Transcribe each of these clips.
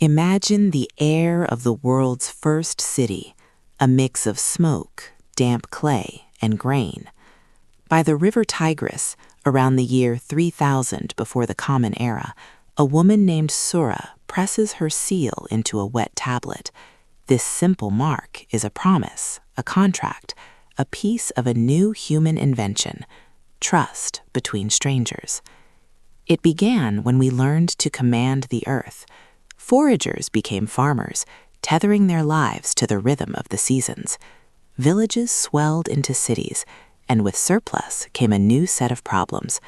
Imagine the air of the world's first city, a mix of smoke, damp clay, and grain. By the river Tigris, around the year 3000 before the Common Era, a woman named Sura presses her seal into a wet tablet. This simple mark is a promise, a contract, a piece of a new human invention, trust between strangers. It began when we learned to command the earth. Foragers became farmers, tethering their lives to the rhythm of the seasons. Villages swelled into cities, and with surplus came a new set of problems.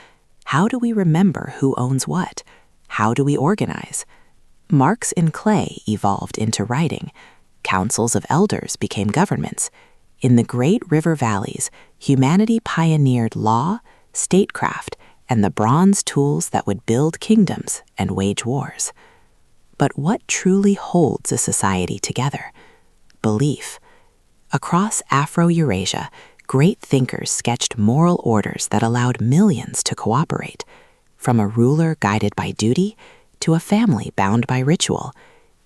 How do we remember who owns what? How do we organize? Marks in clay evolved into writing. Councils of elders became governments. In the great river valleys, humanity pioneered law, statecraft, and the bronze tools that would build kingdoms and wage wars. But what truly holds a society together? Belief. Across Afro-Eurasia, great thinkers sketched moral orders that allowed millions to cooperate. From a ruler guided by duty to a family bound by ritual,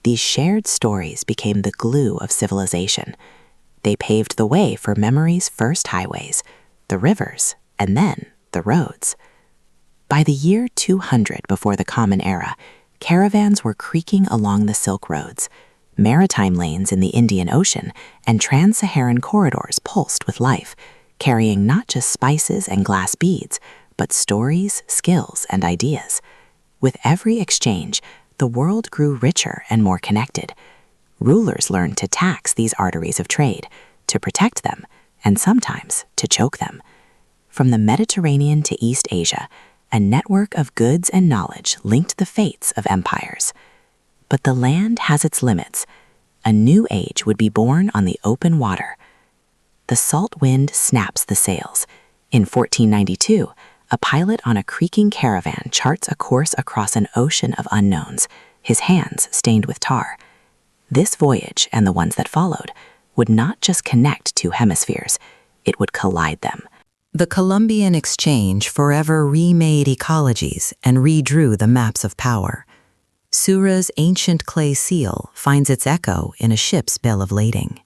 these shared stories became the glue of civilization. They paved the way for memory's first highways, the rivers, and then the roads. By the year 200 before the Common Era, caravans were creaking along the Silk Roads. Maritime lanes in the Indian Ocean and trans-Saharan corridors pulsed with life, carrying not just spices and glass beads, but stories, skills, and ideas. With every exchange, the world grew richer and more connected. Rulers learned to tax these arteries of trade, to protect them, and sometimes to choke them. From the Mediterranean to East Asia, a network of goods and knowledge linked the fates of empires. But the land has its limits. A new age would be born on the open water. The salt wind snaps the sails. In 1492, a pilot on a creaking caravan charts a course across an ocean of unknowns, his hands stained with tar. This voyage, and the ones that followed, would not just connect two hemispheres, it would collide them. The Columbian Exchange forever remade ecologies and redrew the maps of power. Sura's ancient clay seal finds its echo in a ship's bill of lading.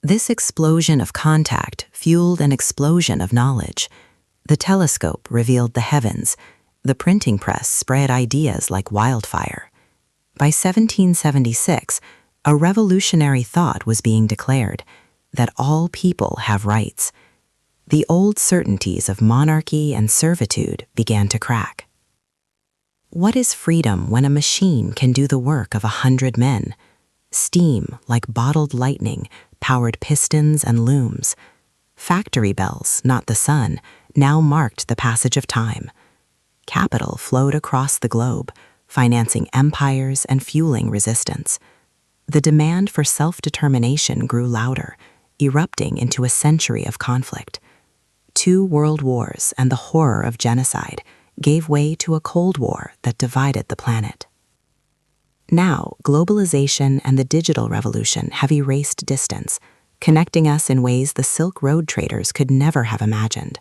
This explosion of contact fueled an explosion of knowledge. The telescope revealed the heavens. The printing press spread ideas like wildfire. By 1776, a revolutionary thought was being declared, that all people have rights. The old certainties of monarchy and servitude began to crack. What is freedom when a machine can do the work of 100 men? Steam, like bottled lightning, powered pistons and looms. Factory bells, not the sun, now marked the passage of time. Capital flowed across the globe, financing empires and fueling resistance. The demand for self-determination grew louder, erupting into a century of conflict. 2 world wars and the horror of genocide gave way to a Cold War that divided the planet. Now, globalization and the digital revolution have erased distance, connecting us in ways the Silk Road traders could never have imagined.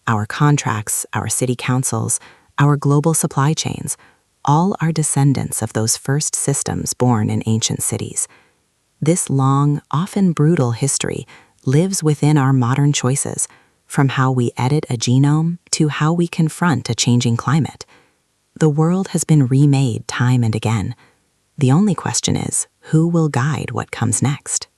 Our contracts, our city councils, our global supply chains, all are descendants of those first systems born in ancient cities. This long, often brutal history lives within our modern choices, from how we edit a genome to how we confront a changing climate. The world has been remade time and again. The only question is, who will guide what comes next?